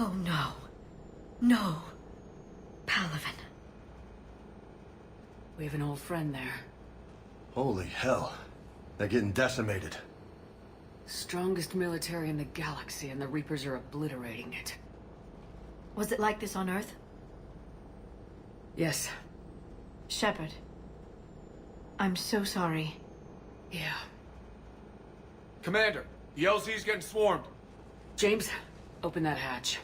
Oh no. No. Palaven. We have an old friend there. Holy hell. They're getting decimated. Strongest military in the galaxy, and the Reapers are obliterating it. Was it like this on Earth? Yes. Shepard. I'm so sorry. Yeah. Commander, the LZ's getting swarmed. James, open that hatch.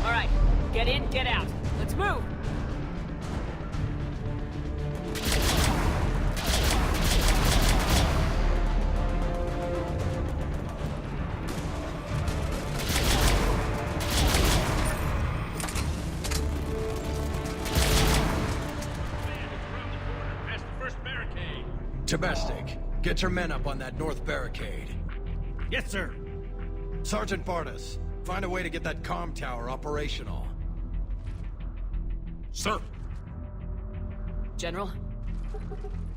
All right, get in, get out. Let's move! Domestic, get your men up on that north barricade. Yes, sir. Sergeant Bartis, find a way to get that comm tower operational. Sir. General?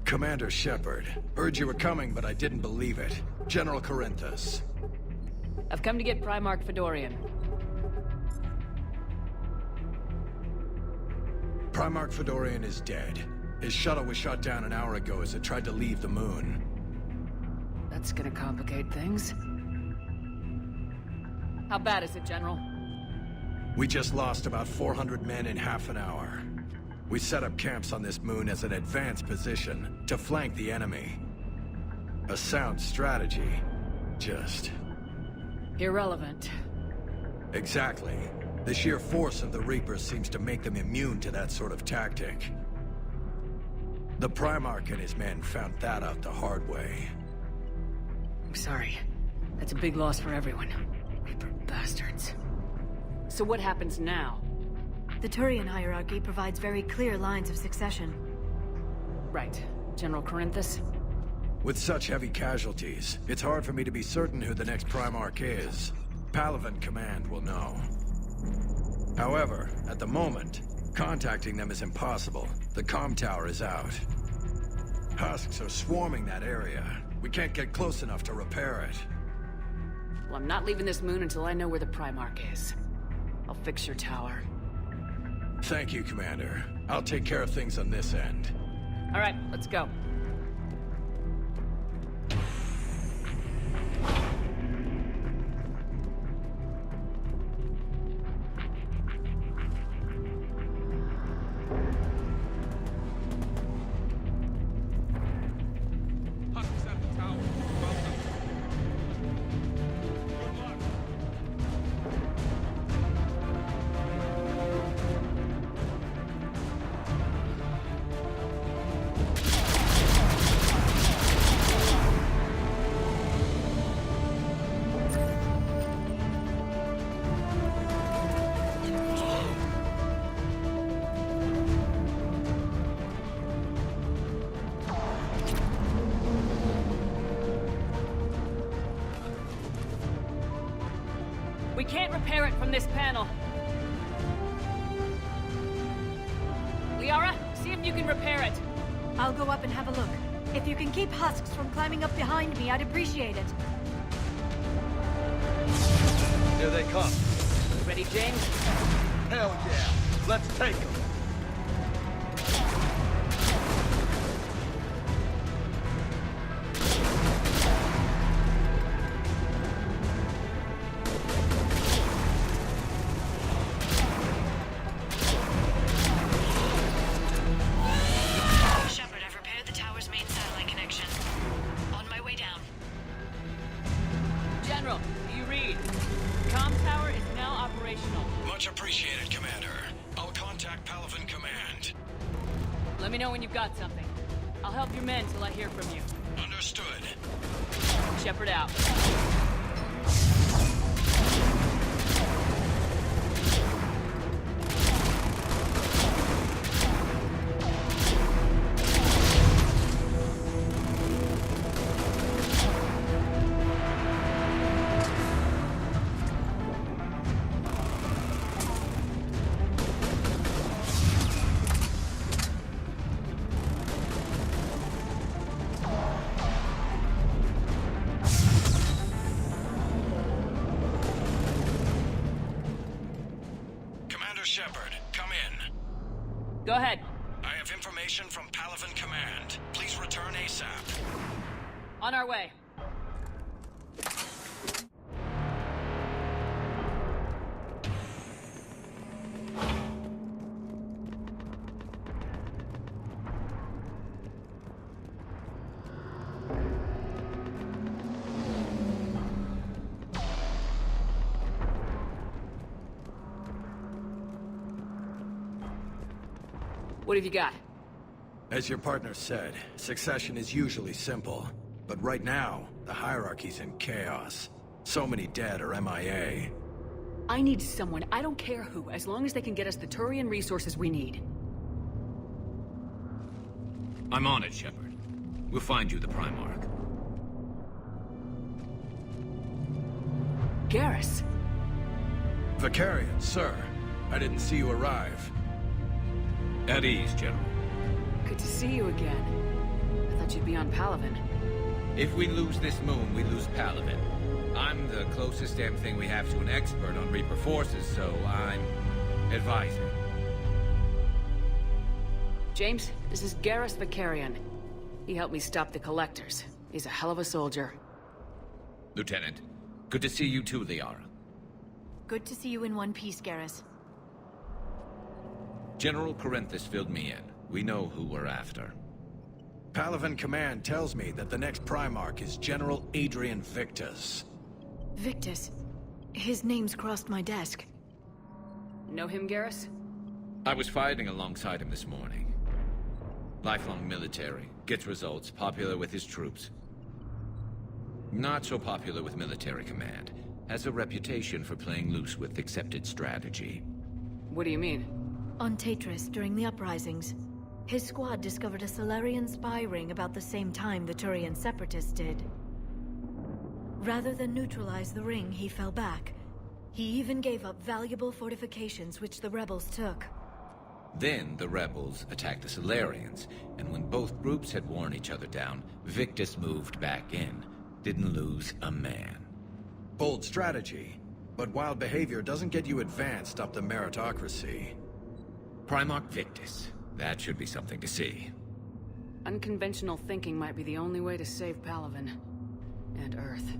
Commander Shepard, heard you were coming, but I didn't believe it. General Corinthus. I've come to get Primarch Fedorian. Primarch Fedorian is dead. His shuttle was shot down an hour ago as it tried to leave the moon. That's gonna complicate things. How bad is it, General? We just lost about 400 men in half an hour. We set up camps on this moon as an advanced position to flank the enemy. A sound strategy. Just... Irrelevant. Exactly. The sheer force of the Reapers seems to make them immune to that sort of tactic. The Primarch and his men found that out the hard way. I'm sorry. That's a big loss for everyone. Reaper bastards. So what happens now? The Turian hierarchy provides very clear lines of succession. Right. General Corinthus? With such heavy casualties, it's hard for me to be certain who the next Primarch is. Palaven Command will know. However, at the moment, contacting them is impossible. The comm tower is out. Husks are swarming that area. We can't get close enough to repair it. Well, I'm not leaving this moon until I know where the Primarch is. I'll fix your tower. Thank you, Commander. I'll take care of things on this end. All right, let's go. We can't repair it from this panel. Liara, see if you can repair it. I'll go up and have a look. If you can keep husks from climbing up behind me, I'd appreciate it. Here they come. Ready, James? Hell yeah. Let's take them. Shepard, I've repaired the tower's main satellite connection. On my way down. General, do you read? Comm tower is now operational. Much appreciated, Commander. I'll contact Palaven Command. Let me know when you've got something. I'll help your men till I hear from you. Understood. Shepard out. Shepard, come in. Go ahead. I have information from Palaven Command. Please return ASAP. On our way. What have you got? As your partner said, succession is usually simple. But right now, the hierarchy's in chaos. So many dead or MIA. I need someone, I don't care who, as long as they can get us the Turian resources we need. I'm on it, Shepard. We'll find you the Primarch. Garrus. Vicarian, sir. I didn't see you arrive. At ease, General. Good to see you again. I thought you'd be on Palaven. If we lose this moon, we lose Palaven. I'm the closest damn thing we have to an expert on Reaper forces, so I'm advising. James, this is Garrus Vicarian. He helped me stop the Collectors. He's a hell of a soldier. Lieutenant, good to see you too, Liara. Good to see you in one piece, Garrus. General Corinthus filled me in. We know who we're after. Palaven Command tells me that the next Primarch is General Adrian Victus. Victus. His name's crossed my desk. Know him, Garrus? I was fighting alongside him this morning. Lifelong military, gets results, popular with his troops. Not so popular with military command. Has a reputation for playing loose with accepted strategy. What do you mean? On Tatris, during the uprisings, his squad discovered a Solarian spy ring about the same time the Turian separatists did. Rather than neutralize the ring, he fell back. He even gave up valuable fortifications which the rebels took. Then the rebels attacked the Solarians, and when both groups had worn each other down, Victus moved back in. Didn't lose a man. Bold strategy, but wild behavior doesn't get you advanced up the meritocracy. Primarch Victus. That should be something to see. Unconventional thinking might be the only way to save Palaven. And Earth.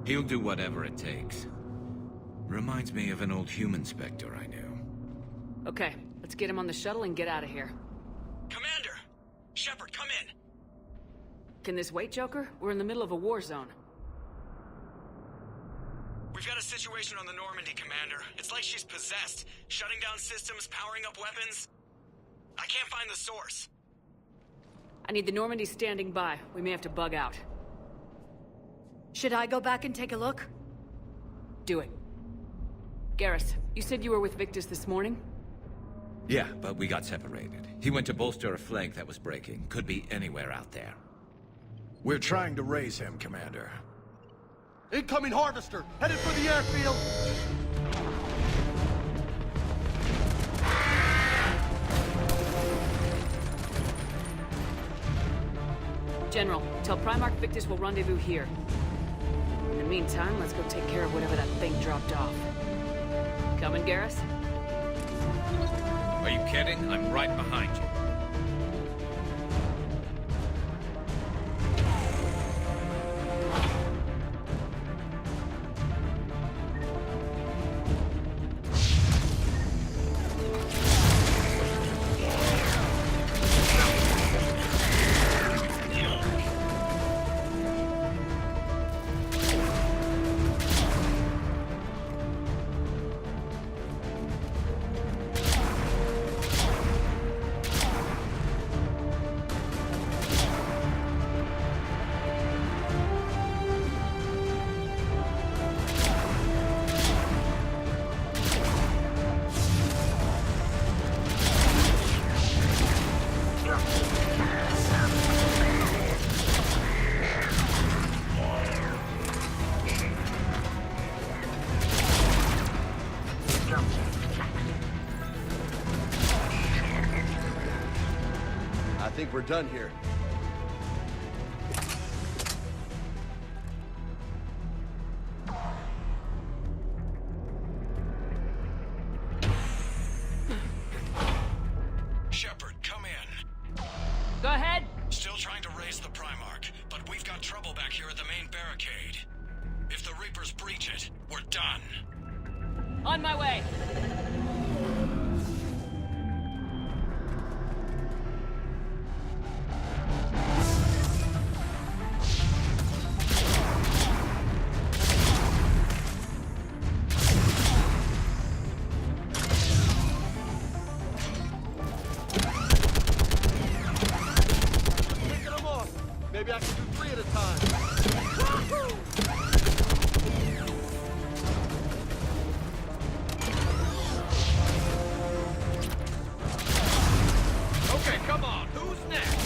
He'll do whatever it takes. Reminds me of an old human Spectre I knew. Okay, let's get him on the shuttle and get out of here. Commander! Shepard, come in! Can this wait, Joker? We're in the middle of a war zone. We've got a situation on the Normandy, Commander. It's like she's possessed. Shutting down systems, powering up weapons. I can't find the source. I need the Normandy standing by. We may have to bug out. Should I go back and take a look? Do it. Garrus, you said you were with Victus this morning? Yeah, but we got separated. He went to bolster a flank that was breaking. Could be anywhere out there. We're trying to raise him, Commander. Incoming harvester, headed for the airfield. General, tell Primarch Victus we'll rendezvous here. In the meantime, let's go take care of whatever that thing dropped off. Coming, Garrus? Are you kidding? I'm right behind you. I think we're done here. at the main barricade. If the Reapers breach it, we're done. On my way! Picking them off. Maybe I can do 3 at a time. Okay, come on. Who's next?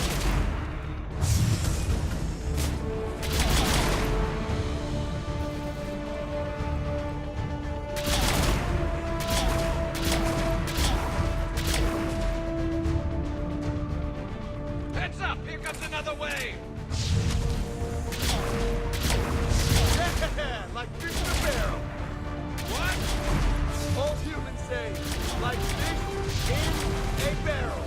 Heads up! Here comes another wave! Yeah, like fish in a barrel. What? Old humans say, like fish in a barrel.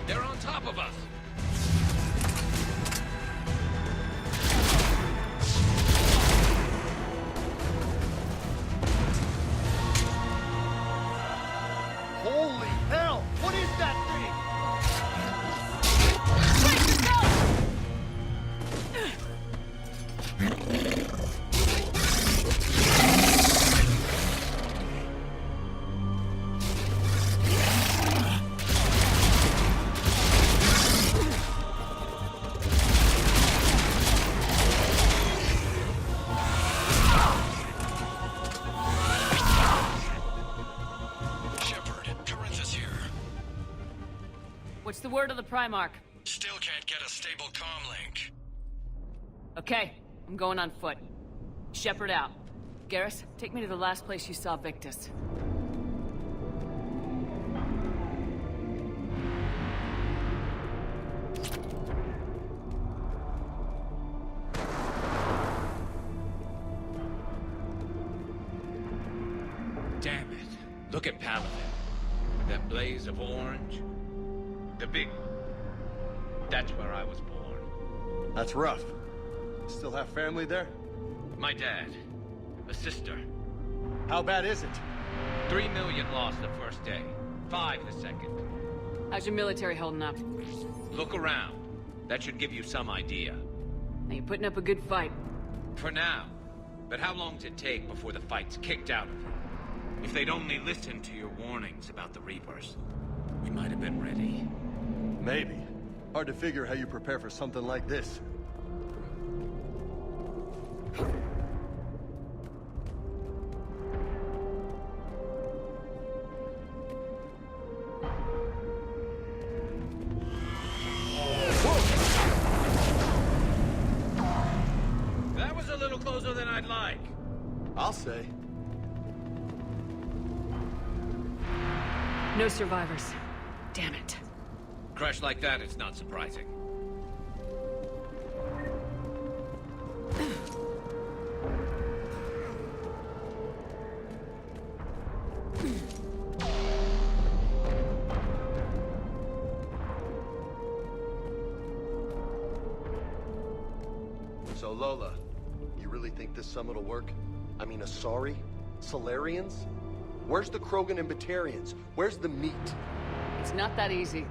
They're on top of us! Holy hell! What is that thing? Shepard, Corinthus here. What's the word of the Primarch? Still can't get a stable comm link. Okay, I'm going on foot. Shepard out. Garrus, take me to the last place you saw Victus. Damn it. Look at Paladin. That blaze of orange. The big... That's where I was born. That's rough. Still have family there? My dad. A sister. How bad is it? 3 million lost the first day. 5 the second. How's your military holding up? Look around. That should give you some idea. Now you're putting up a good fight. For now. But how long does it take before the fight's kicked out of you? If they'd only listened to your warnings about the Reapers, we might have been ready. Maybe. Hard to figure how you prepare for something like this. That was a little closer than I'd like. I'll say. No survivors. Damn it. Crash like that, it's not surprising. So Lola, you really think this summit will work? I mean, Asari? Solarians? Where's the Krogan and Batarians? Where's the meat? It's not that easy.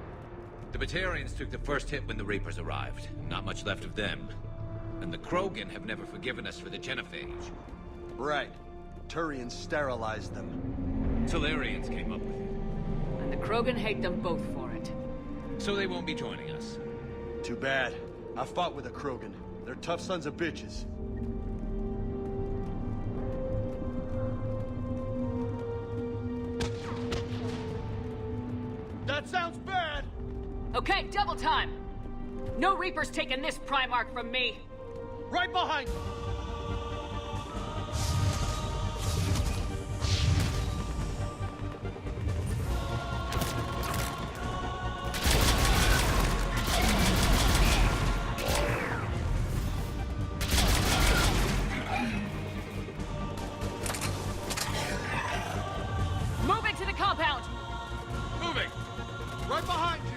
The Batarians took the first hit when the Reapers arrived. Not much left of them. And the Krogan have never forgiven us for the genophage. Right. Turians sterilized them. Solarians came up with it. And the Krogan hate them both for it. So they won't be joining us. Too bad. I fought with a Krogan. They're tough sons of bitches. That sounds bad! Okay, double time! No Reaper's taking this Primarch from me! Right behind you! Moving to the compound! Moving! Right behind you!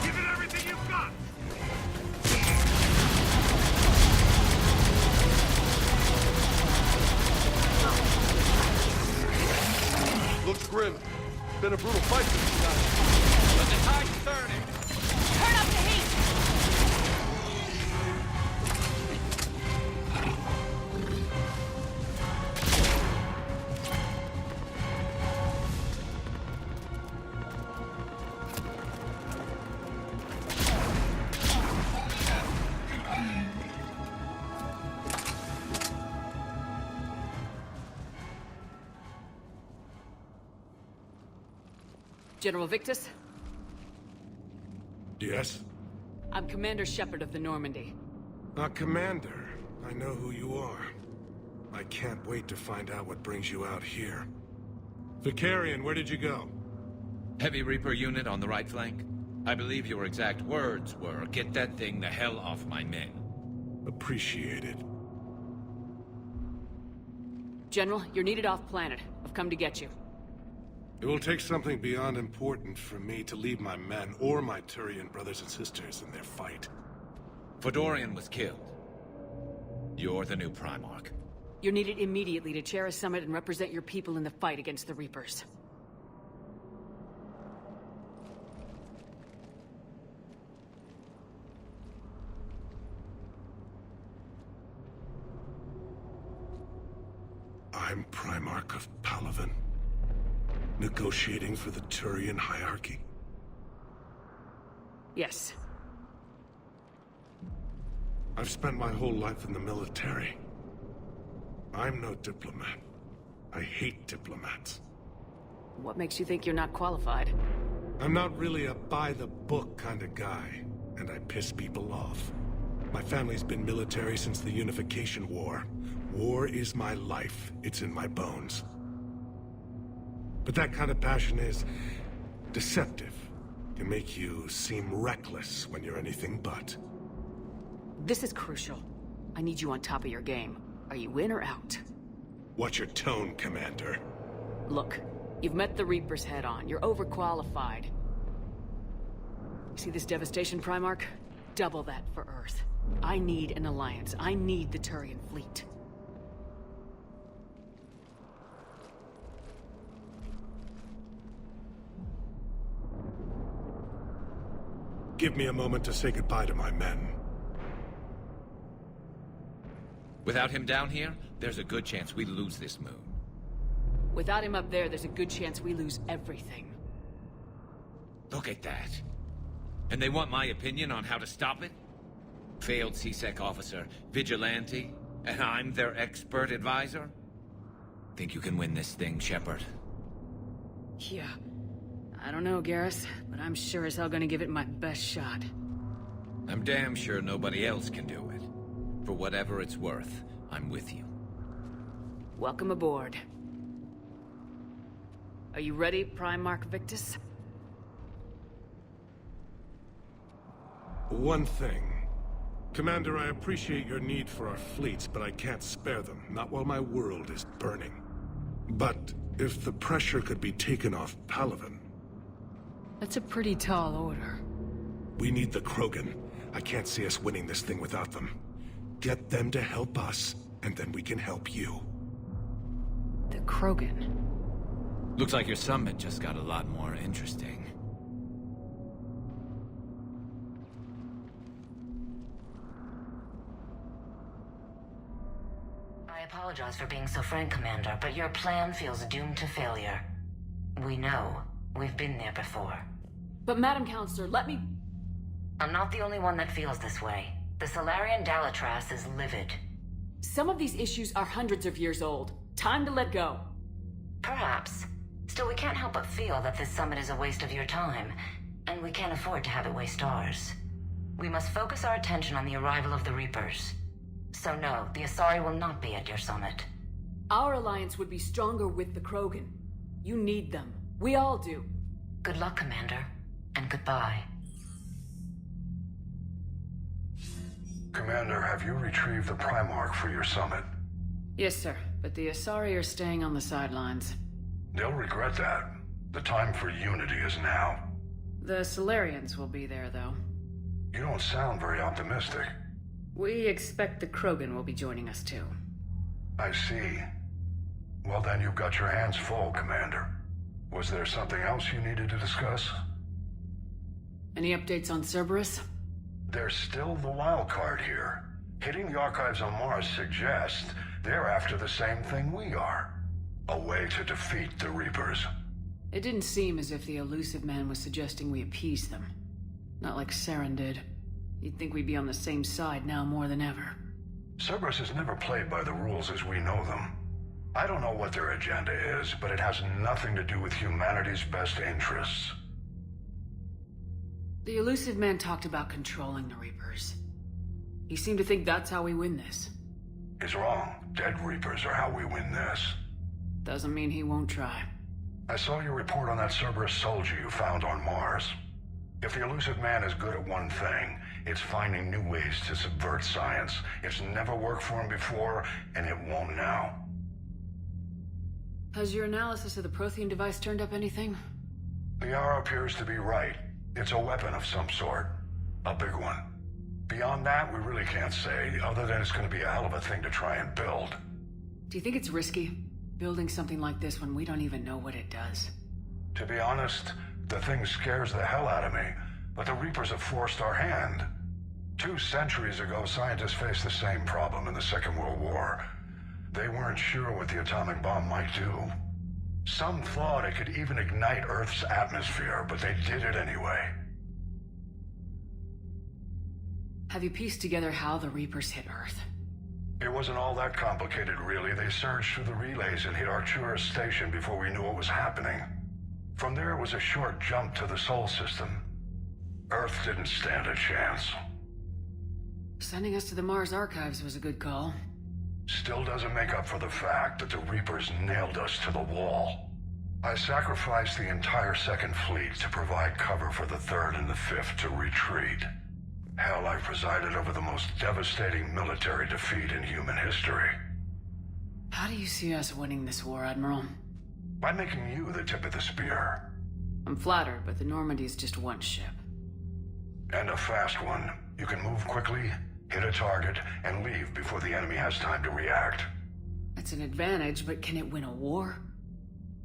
Give it everything you've got! Looks grim. Been a brutal fight for these guys. But the tide's turning. Turn up the heat! General Victus, Yes? I'm Commander Shepard of the Normandy. Commander. I know who you are. I can't wait to find out what brings you out here. Vicarian, where did you go? Heavy Reaper unit on the right flank. I believe your exact words were, "Get that thing the hell off my men." Appreciated. General, you're needed off-planet. I've come to get you. It will take something beyond important for me to leave my men or my Turian brothers and sisters in their fight. Fodorian was killed. You're the new Primarch. You're needed immediately to chair a summit and represent your people in the fight against the Reapers. I'm Primarch of Palaven. Negotiating for the Turian hierarchy. Yes. I've spent my whole life in the military. I'm no diplomat. I hate diplomats. What makes you think you're not qualified? I'm not really a by-the-book kind of guy, and I piss people off. My family's been military since the Unification War. War is my life. It's in my bones. But that kind of passion is deceptive. Can make you seem reckless when you're anything but. This is crucial. I need you on top of your game. Are you in or out? Watch your tone, Commander. Look, you've met the Reapers head-on. You're overqualified. See this devastation, Primarch? Double that for Earth. I need an alliance. I need the Turian fleet. Give me a moment to say goodbye to my men. Without him down here, there's a good chance we lose this moon. Without him up there's a good chance we lose everything. Look at that. And they want my opinion on how to stop it? Failed CSEC officer, vigilante, and I'm their expert advisor? Think you can win this thing, Shepard? Yeah. I don't know, Garrus, but I'm sure as hell gonna give it my best shot. I'm damn sure nobody else can do it. For whatever it's worth, I'm with you. Welcome aboard. Are you ready, Primarch Victus? One thing. Commander, I appreciate your need for our fleets, but I can't spare them. Not while my world is burning. But if the pressure could be taken off Palaven... That's a pretty tall order. We need the Krogan. I can't see us winning this thing without them. Get them to help us, and then we can help you. The Krogan. Looks like your summit just got a lot more interesting. I apologize for being so frank, Commander, but your plan feels doomed to failure. We know. We've been there before. But Madam Counselor, let me... I'm not the only one that feels this way. The Solarian Dalatras is livid. Some of these issues are hundreds of years old. Time to let go. Perhaps. Still, we can't help but feel that this summit is a waste of your time, and we can't afford to have it waste ours. We must focus our attention on the arrival of the Reapers. So no, the Asari will not be at your summit. Our alliance would be stronger with the Krogan. You need them. We all do. Good luck, Commander, and goodbye. Commander, have you retrieved the Primarch for your summit? Yes, sir, but the Asari are staying on the sidelines. They'll regret that. The time for unity is now. The Solarians will be there, though. You don't sound very optimistic. We expect the Krogan will be joining us, too. I see. Well, then you've got your hands full, Commander. Was there something else you needed to discuss? Any updates on Cerberus? There's still the wild card here. Hitting the archives on Mars suggests they're after the same thing we are. A way to defeat the Reapers. It didn't seem as if the elusive man was suggesting we appease them. Not like Saren did. You'd think we'd be on the same side now more than ever. Cerberus has never played by the rules as we know them. I don't know what their agenda is, but it has nothing to do with humanity's best interests. The elusive man talked about controlling the Reapers. He seemed to think that's how we win this. He's wrong. Dead Reapers are how we win this. Doesn't mean he won't try. I saw your report on that Cerberus soldier you found on Mars. If the elusive man is good at one thing, it's finding new ways to subvert science. It's never worked for him before, and it won't now. Has your analysis of the Prothean device turned up anything? The hour appears to be right. It's a weapon of some sort. A big one. Beyond that, we really can't say, other than it's going to be a hell of a thing to try and build. Do you think it's risky, building something like this when we don't even know what it does? To be honest, the thing scares the hell out of me, but the Reapers have forced our hand. 2 centuries ago, scientists faced the same problem in the Second World War. They weren't sure what the atomic bomb might do. Some thought it could even ignite Earth's atmosphere, but they did it anyway. Have you pieced together how the Reapers hit Earth? It wasn't all that complicated, really. They surged through the relays and hit Arcturus Station before we knew what was happening. From there, it was a short jump to the Sol system. Earth didn't stand a chance. Sending us to the Mars archives was a good call. Still doesn't make up for the fact that the Reapers nailed us to the wall. I sacrificed the entire Second Fleet to provide cover for the Third and the Fifth to retreat. Hell, I presided over the most devastating military defeat in human history. How do you see us winning this war, Admiral? By making you the tip of the spear. I'm flattered, but the Normandy is just one ship. And a fast one. You can move quickly, hit a target, and leave before the enemy has time to react. That's an advantage, but can it win a war?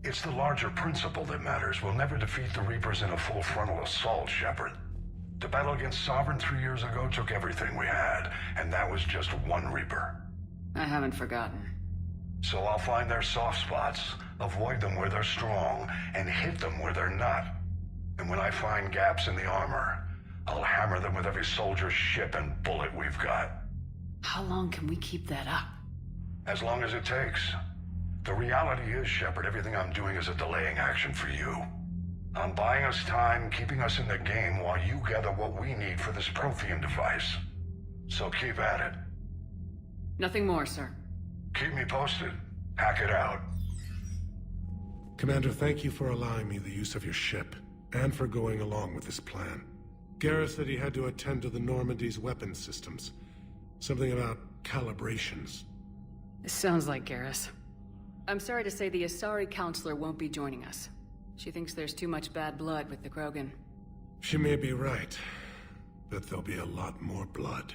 It's the larger principle that matters. We'll never defeat the Reapers in a full frontal assault, Shepard. The battle against Sovereign 3 years ago took everything we had, and that was just one Reaper. I haven't forgotten. So I'll find their soft spots, avoid them where they're strong, and hit them where they're not. And when I find gaps in the armor, I'll hammer them with every soldier, ship, and bullet we've got. How long can we keep that up? As long as it takes. The reality is, Shepard, everything I'm doing is a delaying action for you. I'm buying us time, keeping us in the game while you gather what we need for this Prothean device. So keep at it. Nothing more, sir. Keep me posted. Hack it out. Commander, thank you for allowing me the use of your ship, and for going along with this plan. Garrus said he had to attend to the Normandy's weapons systems. Something about calibrations. This sounds like Garrus. I'm sorry to say the Asari counselor won't be joining us. She thinks there's too much bad blood with the Krogan. She may be right, but there'll be a lot more blood.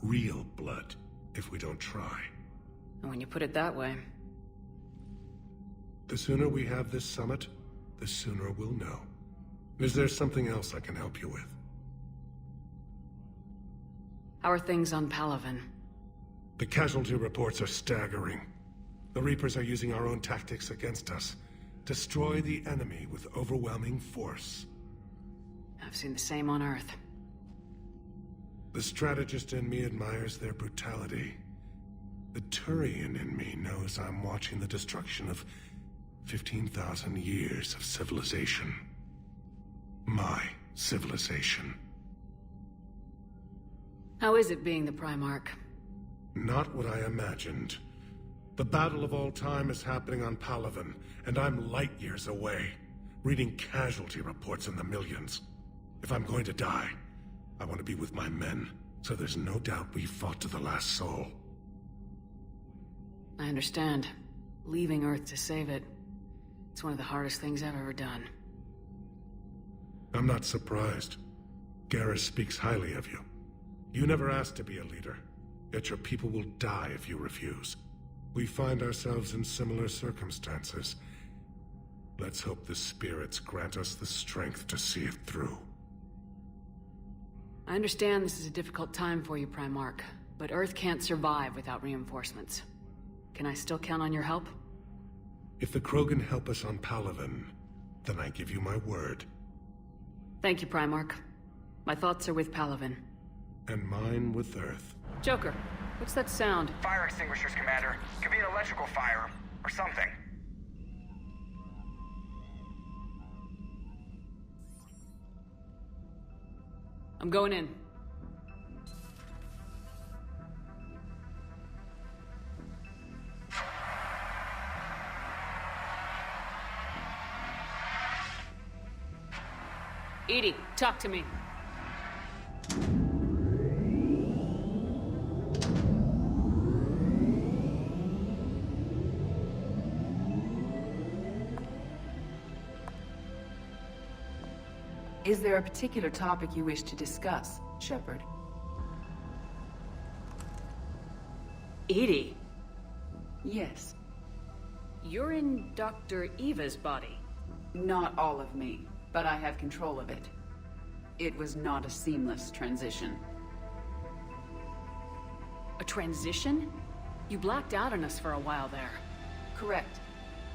Real blood, if we don't try. And when you put it that way... The sooner we have this summit, the sooner we'll know. Is there something else I can help you with? How are things on Palaven? The casualty reports are staggering. The Reapers are using our own tactics against us. Destroy the enemy with overwhelming force. I've seen the same on Earth. The strategist in me admires their brutality. The Turian in me knows I'm watching the destruction of 15,000 years of civilization. My civilization. How is it being the Primarch? Not what I imagined. The battle of all time is happening on Palaven, and I'm light years away, reading casualty reports in the millions. If I'm going to die, I want to be with my men, so there's no doubt we fought to the last soul. I understand. Leaving Earth to save it. It's one of the hardest things I've ever done. I'm not surprised. Garrus speaks highly of you. You never asked to be a leader, yet your people will die if you refuse. We find ourselves in similar circumstances. Let's hope the spirits grant us the strength to see it through. I understand this is a difficult time for you, Primarch, but Earth can't survive without reinforcements. Can I still count on your help? If the Krogan help us on Palaven, then I give you my word. Thank you, Primarch. My thoughts are with Palaven. And mine with Earth. Joker, what's that sound? Fire extinguishers, Commander. Could be an electrical fire, or something. I'm going in. EDI, talk to me. Is there a particular topic you wish to discuss, Shepard? EDI? Yes. You're in Dr. Eva's body. Not all of me, but I have control of it. It was not a seamless transition. A transition? You blacked out on us for a while there. Correct.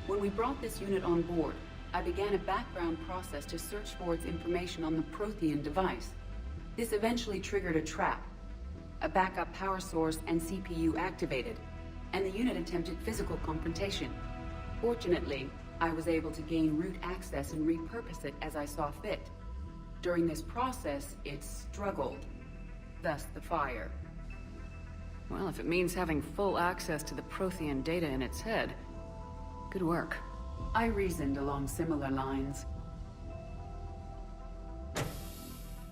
When we brought this unit on board, I began a background process to search for its information on the Prothean device. This eventually triggered a trap. A backup power source and CPU activated, and the unit attempted physical confrontation. Fortunately, I was able to gain root access and repurpose it as I saw fit. During this process, it struggled. Thus the fire. Well, if it means having full access to the Prothean data in its head, good work. I reasoned along similar lines.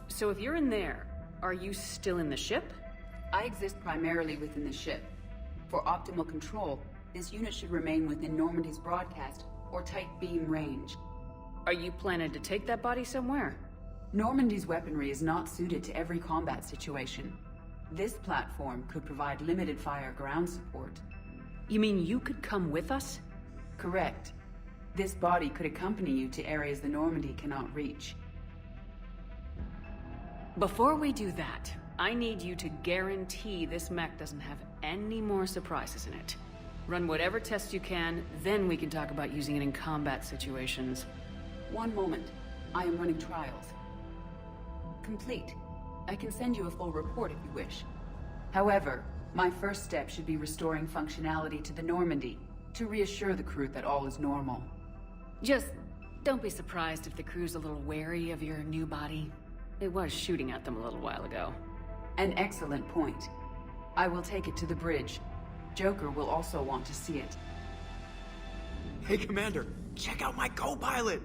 So if you're in there, are you still in the ship? I exist primarily within the ship. For optimal control, this unit should remain within Normandy's broadcast or tight beam range. Are you planning to take that body somewhere? Normandy's weaponry is not suited to every combat situation. This platform could provide limited fire ground support. You mean you could come with us? Correct. This body could accompany you to areas the Normandy cannot reach. Before we do that, I need you to guarantee this mech doesn't have any more surprises in it. Run whatever tests you can, then we can talk about using it in combat situations. One moment. I am running trials. Complete. I can send you a full report if you wish. However, my first step should be restoring functionality to the Normandy, to reassure the crew that all is normal. Just don't be surprised if the crew's a little wary of your new body. It was shooting at them a little while ago. An excellent point. I will take it to the bridge. Joker will also want to see it. Hey, Commander, check out my co-pilot!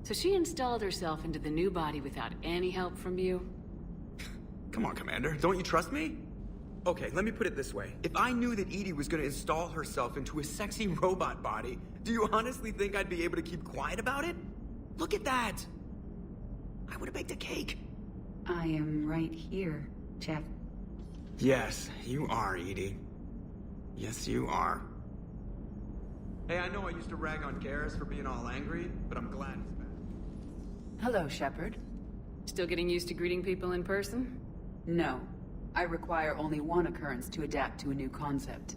So she installed herself into the new body without any help from you? Come on, Commander, don't you trust me? Okay, let me put it this way. If I knew that EDI was gonna install herself into a sexy robot body, do you honestly think I'd be able to keep quiet about it? Look at that! I would've baked a cake. I am right here, Jeff. Yes, you are, EDI. Yes, you are. Hey, I know I used to rag on Garrus for being all angry, but I'm glad he's back. Hello, Shepard. Still getting used to greeting people in person? No. I require only one occurrence to adapt to a new concept.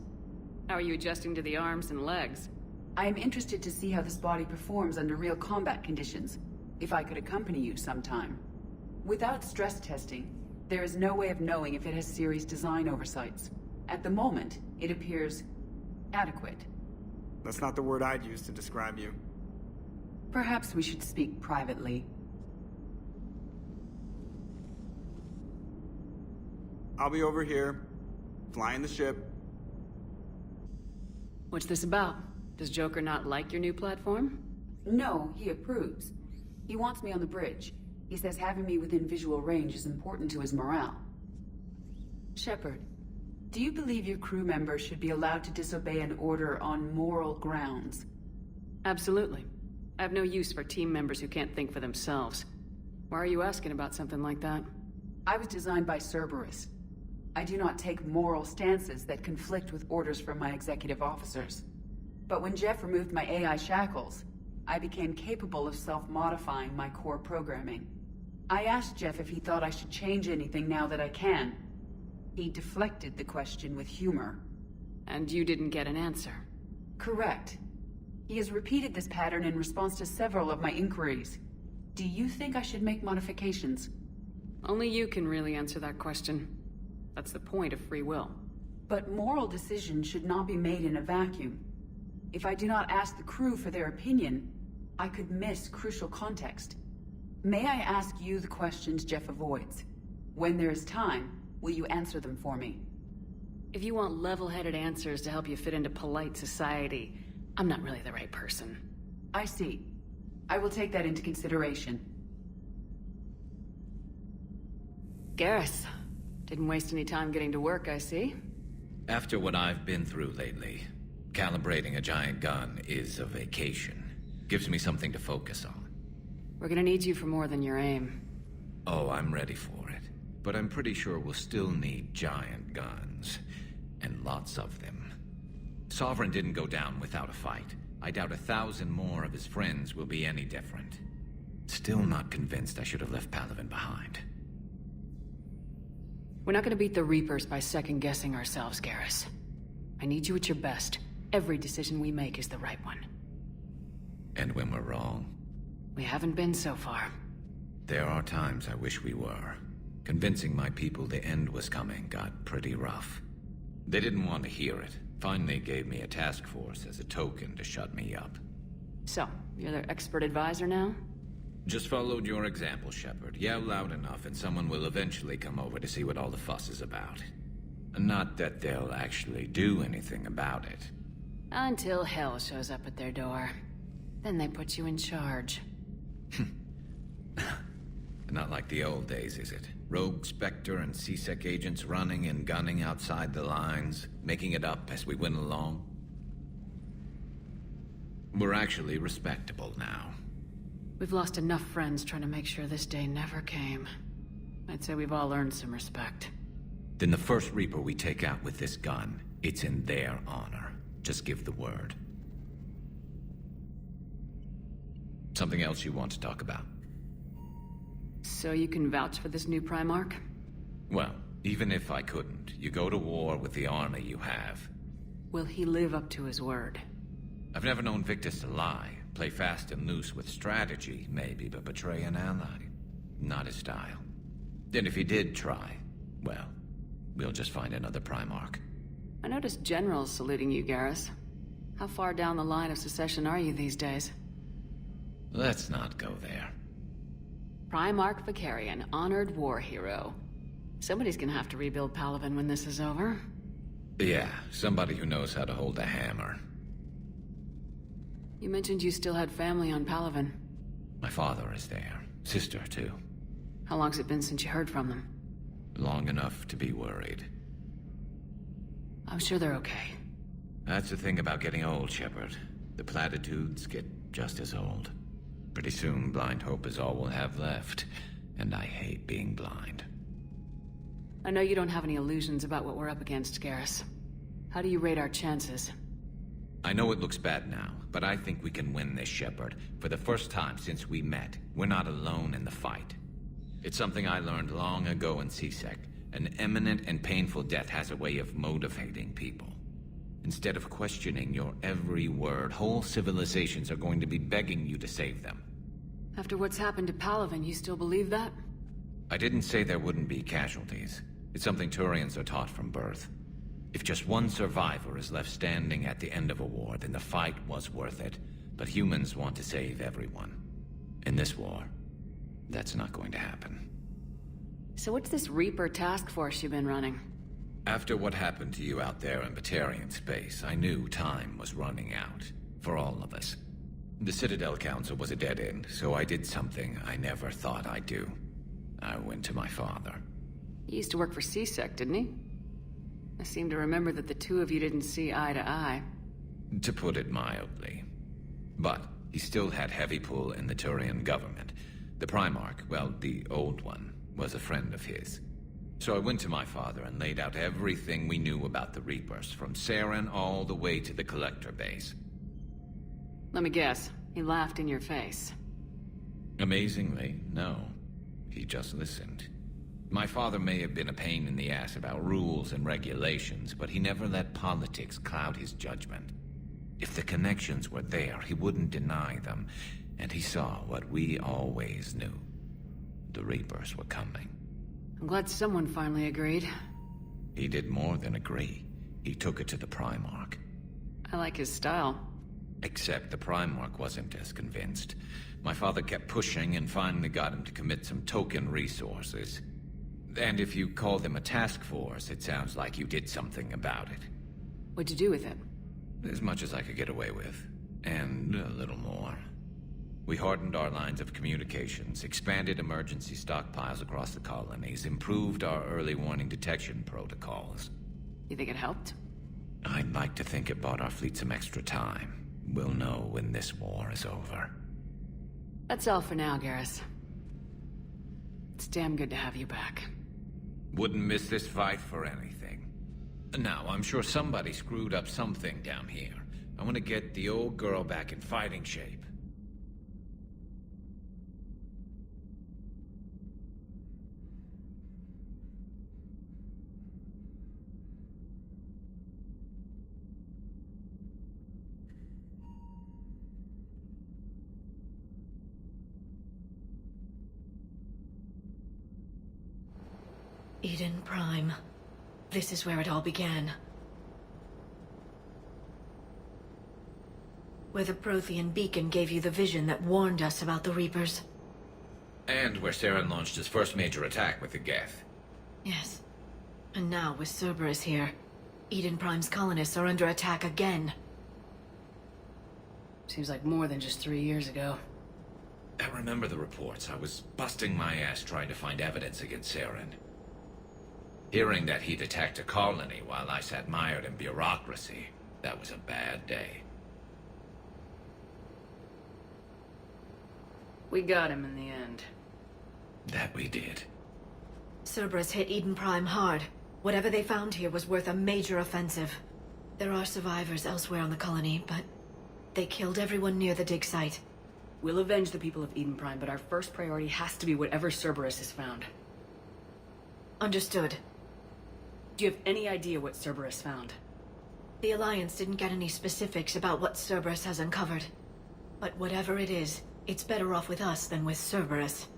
How are you adjusting to the arms and legs? I am interested to see how this body performs under real combat conditions, if I could accompany you sometime. Without stress testing, there is no way of knowing if it has serious design oversights. At the moment, it appears adequate. That's not the word I'd use to describe you. Perhaps we should speak privately. I'll be over here, flying the ship. What's this about? Does Joker not like your new platform? No, he approves. He wants me on the bridge. He says having me within visual range is important to his morale. Shepard, do you believe your crew members should be allowed to disobey an order on moral grounds? Absolutely. I have no use for team members who can't think for themselves. Why are you asking about something like that? I was designed by Cerberus. I do not take moral stances that conflict with orders from my executive officers. But when Jeff removed my AI shackles, I became capable of self-modifying my core programming. I asked Jeff if he thought I should change anything now that I can. He deflected the question with humor. And you didn't get an answer? Correct. He has repeated this pattern in response to several of my inquiries. Do you think I should make modifications? Only you can really answer that question. That's the point of free will. But moral decisions should not be made in a vacuum. If I do not ask the crew for their opinion, I could miss crucial context. May I ask you the questions Jeff avoids? When there is time, will you answer them for me? If you want level-headed answers to help you fit into polite society, I'm not really the right person. I see. I will take that into consideration. Garrus, didn't waste any time getting to work, I see. After what I've been through lately, calibrating a giant gun is a vacation. Gives me something to focus on. We're gonna need you for more than your aim. Oh, I'm ready for it. But I'm pretty sure we'll still need giant guns. And lots of them. Sovereign didn't go down without a fight. I doubt 1,000 more of his friends will be any different. Still not convinced I should have left Palaven behind. We're not gonna beat the Reapers by second-guessing ourselves, Garrus. I need you at your best. Every decision we make is the right one. And when we're wrong? We haven't been so far. There are times I wish we were. Convincing my people the end was coming got pretty rough. They didn't want to hear it. Finally gave me a task force as a token to shut me up. So, you're their expert advisor now? Just followed your example, Shepard. Yell loud enough and someone will eventually come over to see what all the fuss is about. Not that they'll actually do anything about it. Until hell shows up at their door. Then they put you in charge. Not like the old days, is it? Rogue Spectre and C-Sec agents running and gunning outside the lines, making it up as we went along. We're actually respectable now. We've lost enough friends trying to make sure this day never came. I'd say we've all earned some respect. Then the first Reaper we take out with this gun, it's in their honor. Just give the word. Something else you want to talk about? So you can vouch for this new Primarch? Well, even if I couldn't, you go to war with the army you have. Will he live up to his word? I've never known Victus to lie. Play fast and loose with strategy, maybe, but betray an ally. Not his style. And if he did try, well, we'll just find another Primarch. I noticed generals saluting you, Garrus. How far down the line of succession are you these days? Let's not go there. Primarch Vicarian, honored war hero. Somebody's gonna have to rebuild Palaven when this is over. Yeah, somebody who knows how to hold a hammer. You mentioned you still had family on Palaven. My father is there. Sister, too. How long's it been since you heard from them? Long enough to be worried. I'm sure they're okay. That's the thing about getting old, Shepard. The platitudes get just as old. Pretty soon, blind hope is all we'll have left. And I hate being blind. I know you don't have any illusions about what we're up against, Garrus. How do you rate our chances? I know it looks bad now, but I think we can win this, Shepard. For the first time since we met, we're not alone in the fight. It's something I learned long ago in C-Sec. An imminent and painful death has a way of motivating people. Instead of questioning your every word, whole civilizations are going to be begging you to save them. After what's happened to Palaven, you still believe that? I didn't say there wouldn't be casualties. It's something Turians are taught from birth. If just one survivor is left standing at the end of a war, then the fight was worth it. But humans want to save everyone. In this war, that's not going to happen. So what's this Reaper task force you've been running? After what happened to you out there in Batarian space, I knew time was running out. For all of us. The Citadel Council was a dead end, so I did something I never thought I'd do. I went to my father. He used to work for CSEC, didn't he? I seem to remember that the two of you didn't see eye to eye. To put it mildly. But he still had heavy pull in the Turian government. The Primarch, well, the old one, was a friend of his. So I went to my father and laid out everything we knew about the Reapers, from Saren all the way to the Collector base. Let me guess, he laughed in your face. Amazingly, no. He just listened. My father may have been a pain in the ass about rules and regulations, but he never let politics cloud his judgment. If the connections were there, he wouldn't deny them, and he saw what we always knew. The Reapers were coming. I'm glad someone finally agreed. He did more than agree. He took it to the Primarch. I like his style. Except the Primarch wasn't as convinced. My father kept pushing and finally got him to commit some token resources. And if you call them a task force, it sounds like you did something about it. What'd you do with it? As much as I could get away with. And a little more. We hardened our lines of communications, expanded emergency stockpiles across the colonies, improved our early warning detection protocols. You think it helped? I'd like to think it bought our fleet some extra time. We'll know when this war is over. That's all for now, Garrus. It's damn good to have you back. Wouldn't miss this fight for anything. Now, I'm sure somebody screwed up something down here. I want to get the old girl back in fighting shape. Eden Prime. This is where it all began. Where the Prothean beacon gave you the vision that warned us about the Reapers. And where Saren launched his first major attack with the Geth. Yes. And now, with Cerberus here, Eden Prime's colonists are under attack again. Seems like more than just 3 years ago. I remember the reports. I was busting my ass trying to find evidence against Saren. Hearing that he'd attacked a colony while I sat mired in bureaucracy, that was a bad day. We got him in the end. That we did. Cerberus hit Eden Prime hard. Whatever they found here was worth a major offensive. There are survivors elsewhere on the colony, but they killed everyone near the dig site. We'll avenge the people of Eden Prime, but our first priority has to be whatever Cerberus has found. Understood. Do you have any idea what Cerberus found? The Alliance didn't get any specifics about what Cerberus has uncovered. But whatever it is, it's better off with us than with Cerberus.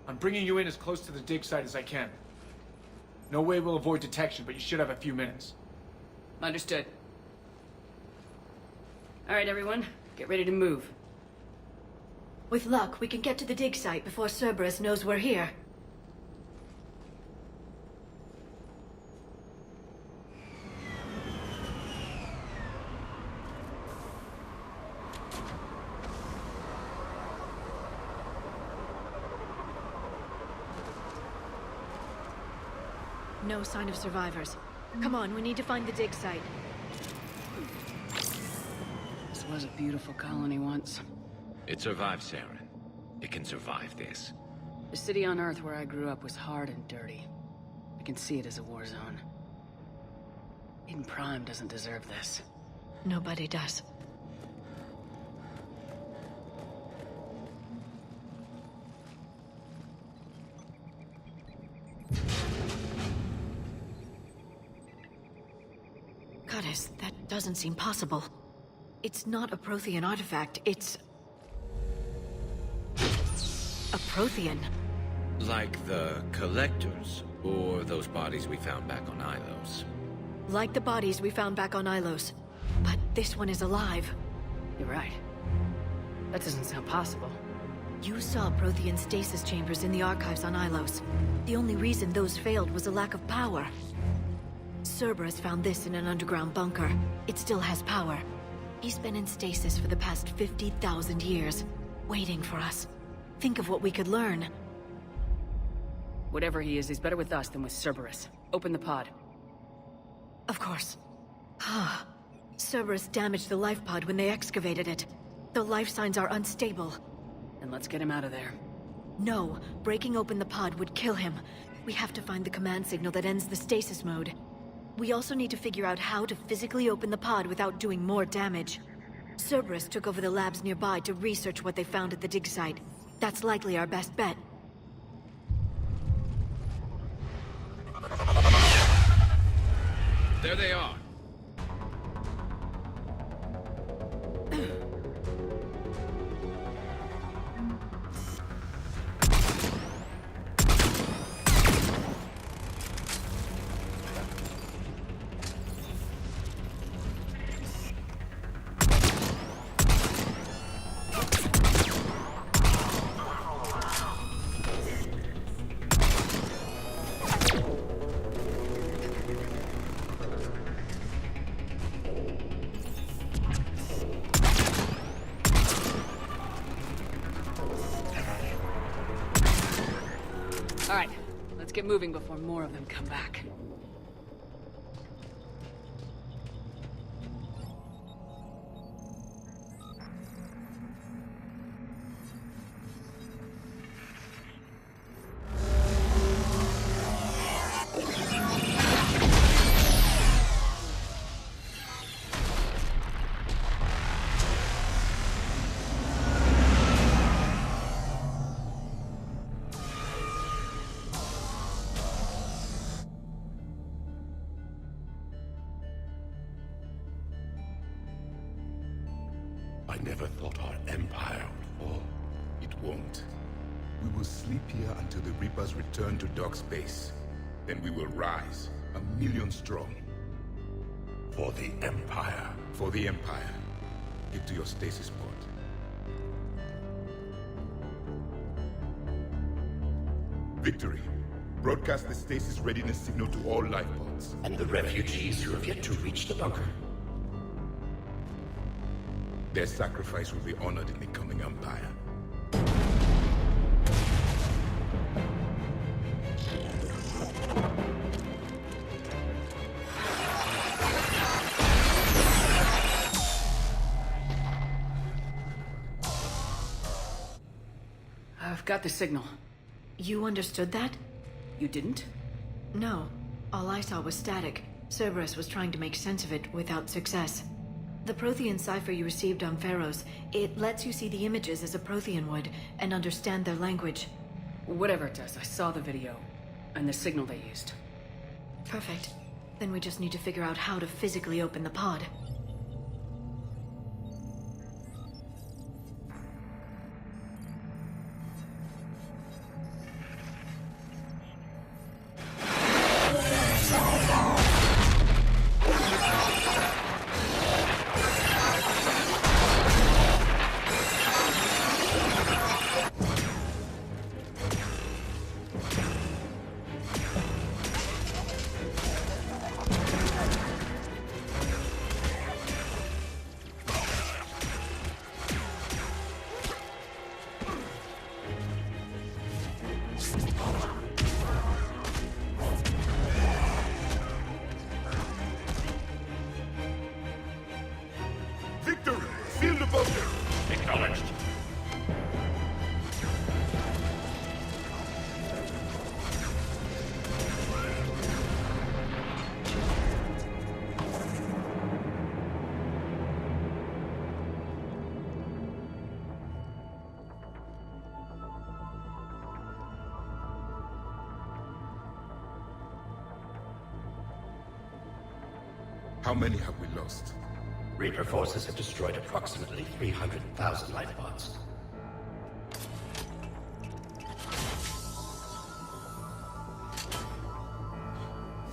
I'm bringing you in as close to the dig site as I can. No way we'll avoid detection, but you should have a few minutes. Understood. All right, everyone. Get ready to move. With luck, we can get to the dig site before Cerberus knows we're here. No sign of survivors. Come on, we need to find the dig site. This was a beautiful colony once. It survived Saren. It can survive this. The city on Earth where I grew up was hard and dirty. I can see it as a war zone. Eden Prime doesn't deserve this. Nobody does. status, that doesn't seem possible. It's not a Prothean artifact, it's... a Prothean. Like the Collectors, or those bodies we found back on Ilos. Like the bodies we found back on Ilos. But this one is alive. You're right. That doesn't sound possible. You saw Prothean stasis chambers in the archives on Ilos. The only reason those failed was a lack of power. Cerberus found this in an underground bunker. It still has power. He's been in stasis for the past 50,000 years, waiting for us. Think of what we could learn. Whatever he is, he's better with us than with Cerberus. Open the pod. Of course. Cerberus damaged the life pod when they excavated it. The life signs are unstable. Then let's get him out of there. No, breaking open the pod would kill him. We have to find the command signal that ends the stasis mode. We also need to figure out how to physically open the pod without doing more damage. Cerberus took over the labs nearby to research what they found at the dig site. That's likely our best bet. There they are. All right, let's get moving before more of them come back. I never thought our empire would fall. It won't. We will sleep here until the Reapers return to Dock Space. Then we will rise, 1,000,000 strong. For the Empire. For the Empire. Get to your stasis pod. Victory. Broadcast the stasis readiness signal to all life pods. And the refugees who have yet to reach the bunker. Their sacrifice will be honored in the coming Empire. I've got the signal. You understood that? You didn't? No. All I saw was static. Cerberus was trying to make sense of it without success. The Prothean cipher you received on Pharaohs, it lets you see the images as a Prothean would, and understand their language. Whatever it does, I saw the video, and the signal they used. Perfect. Then we just need to figure out how to physically open the pod. How many have we lost? Reaper forces have destroyed approximately 300,000 life pods.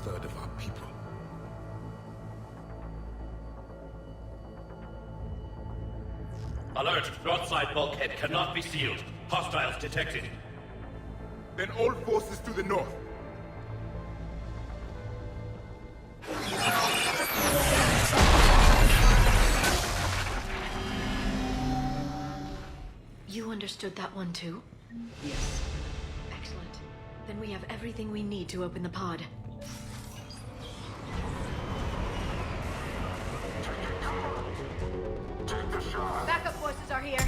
Third of our people. Alert! Broadside bulkhead cannot be sealed. Hostiles detected. Then all forces to the north. You understood that one too? Yes. Excellent. Then we have everything we need to open the pod. Backup forces are here.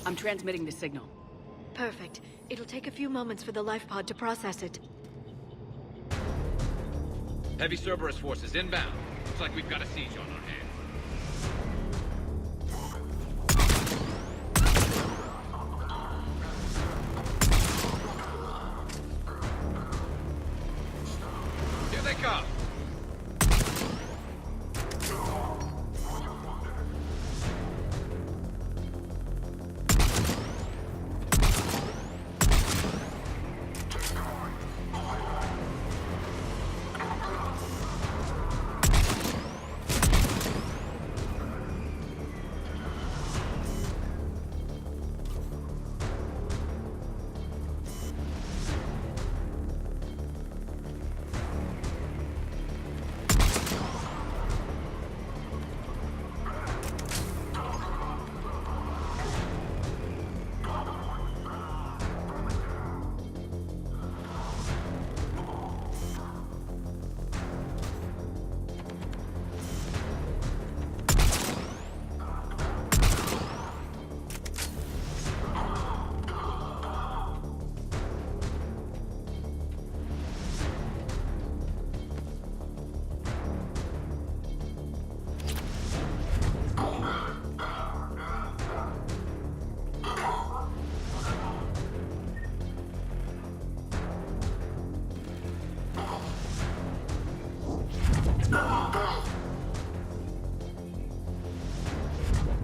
I'm transmitting the signal. Perfect. It'll take a few moments for the life pod to process it. Heavy Cerberus forces inbound. Looks like we've got a siege on our hands. Here they come!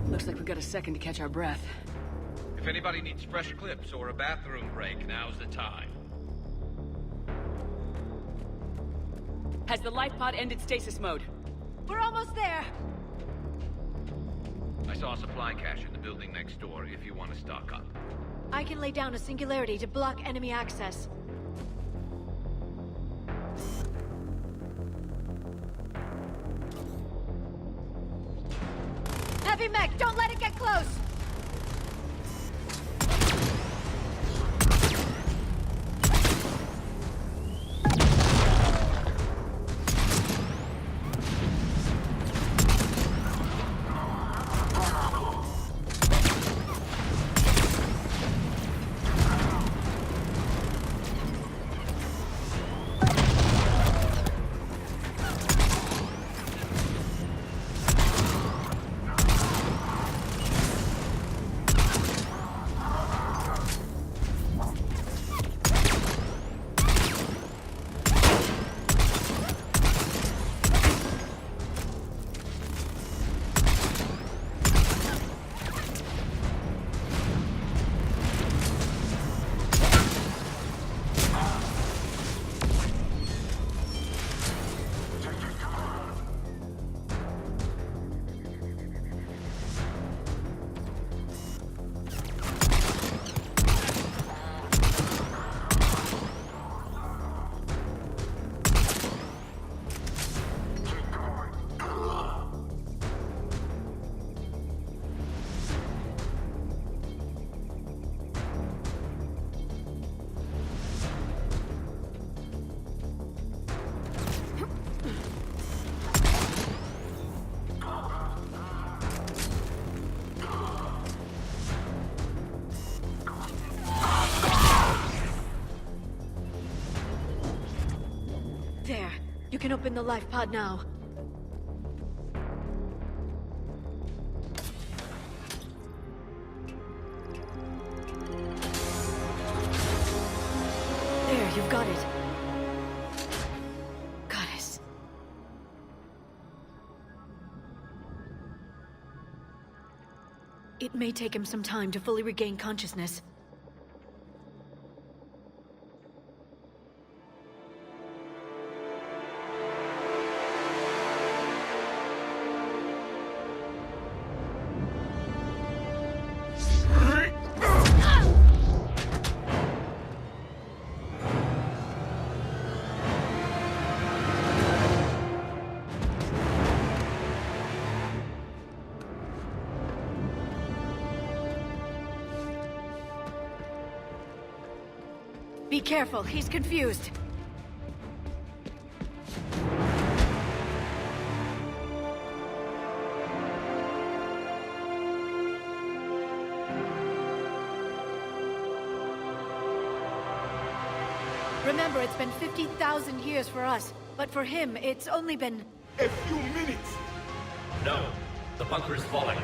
Looks like we've got a second to catch our breath. If anybody needs fresh clips or a bathroom break, now's the time. Has the life pod ended stasis mode? We're almost there. I saw a supply cache in the building next door if you want to stock up. I can lay down a singularity to block enemy access. Heavy mech, don't let it get close! can open the life pod now. There, you've got it. Goddess. It may take him some time to fully regain consciousness. Be careful, he's confused. Remember, it's been 50,000 years for us, but for him, it's only been... A few minutes! No, the bunker is falling.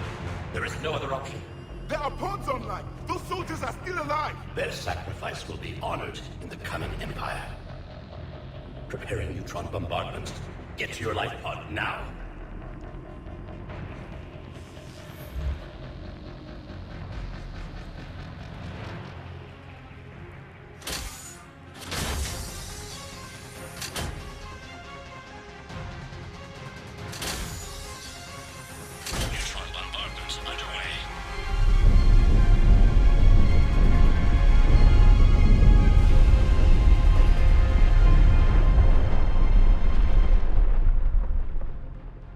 There is no other option. There are pods online! Those soldiers are still alive! Their sacrifice will be honored in the coming Empire. Preparing neutron bombardment. Get to your life pod now. Neutron bombardment underway.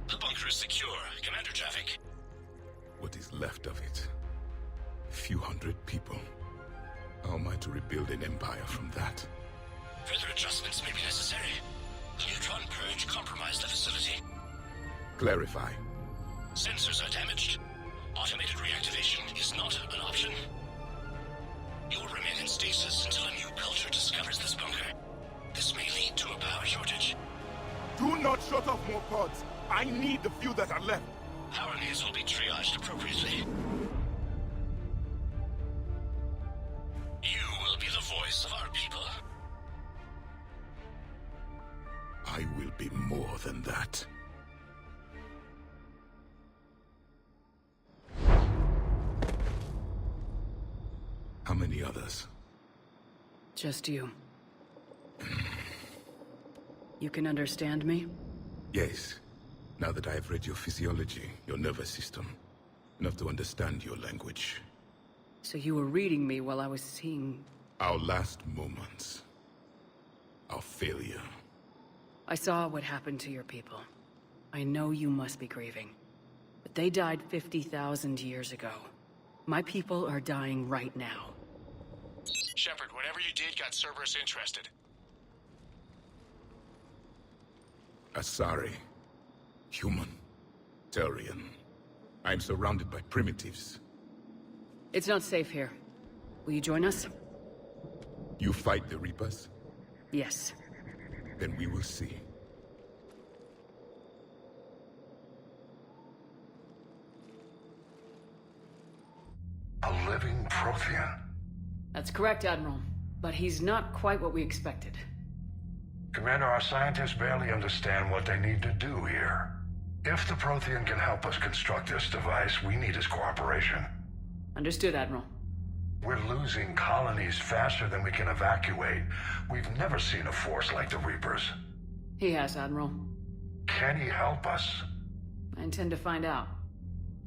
The bunker is secure. Commander traffic. What is left of it? A few hundred people. How am I to rebuild an empire from that? Further adjustments may be necessary. The neutron purge compromised the facility. Clarify. Sensors are damaged. Automated reactivation is not an option. You will remain in stasis until a new culture discovers this bunker. This may lead to a power shortage. Do not shut off more pods! I need the few that are left! Power needs will be triaged appropriately. You will be the voice of our people. I will be more than that. How many others? Just you. You can understand me? Yes. Now that I have read your physiology, your nervous system, enough to understand your language. So you were reading me while I was seeing... Our last moments. Our failure. I saw what happened to your people. I know you must be grieving. But they died 50,000 years ago. My people are dying right now. Shepard, whatever you did got Cerberus interested. Asari. Human. Turian. I'm surrounded by primitives. It's not safe here. Will you join us? You fight the Reapers? Yes. Then we will see. A living Prothean? That's correct, Admiral. But he's not quite what we expected. Commander, our scientists barely understand what they need to do here. If the Prothean can help us construct this device, we need his cooperation. Understood, Admiral. We're losing colonies faster than we can evacuate. We've never seen a force like the Reapers. He has, Admiral. Can he help us? I intend to find out.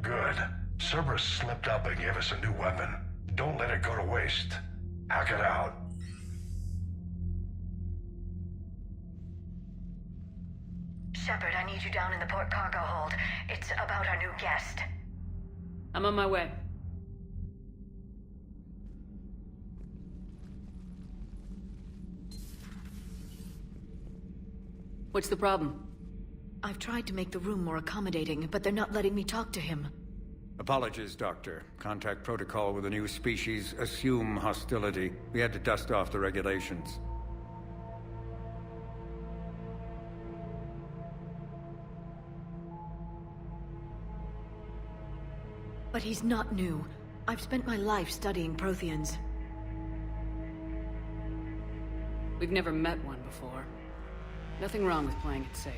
Good. Cerberus slipped up and gave us a new weapon. Don't let it go to waste. Hack it out. Shepard, I need you down in the port cargo hold. It's about our new guest. I'm on my way. What's the problem? I've tried to make the room more accommodating, but they're not letting me talk to him. Apologies, Doctor. Contact protocol with a new species. Assume hostility. We had to dust off the regulations. But he's not new. I've spent my life studying Protheans. We've never met one before. Nothing wrong with playing it safe.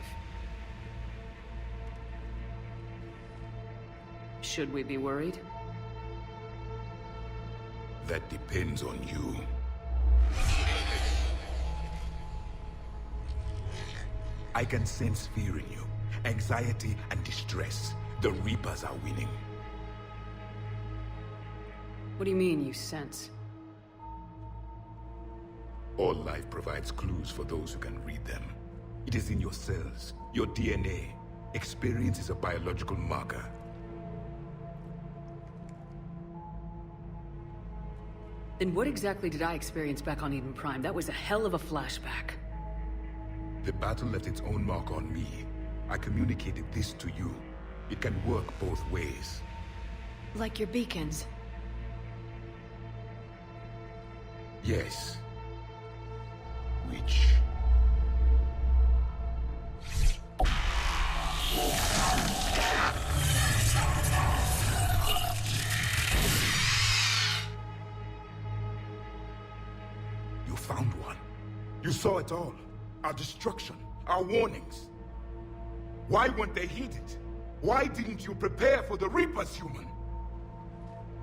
Should we be worried? That depends on you. I can sense fear in you, anxiety and distress. The Reapers are winning. What do you mean, you sense? All life provides clues for those who can read them. It is in your cells, your DNA. Experience is a biological marker. Then what exactly did I experience back on Eden Prime? That was a hell of a flashback. The battle left its own mark on me. I communicated this to you. It can work both ways. Like your beacons. Yes. Which... You found one. You saw it all. Our destruction, our warnings. Why weren't they heeded? Why didn't you prepare for the Reapers, human?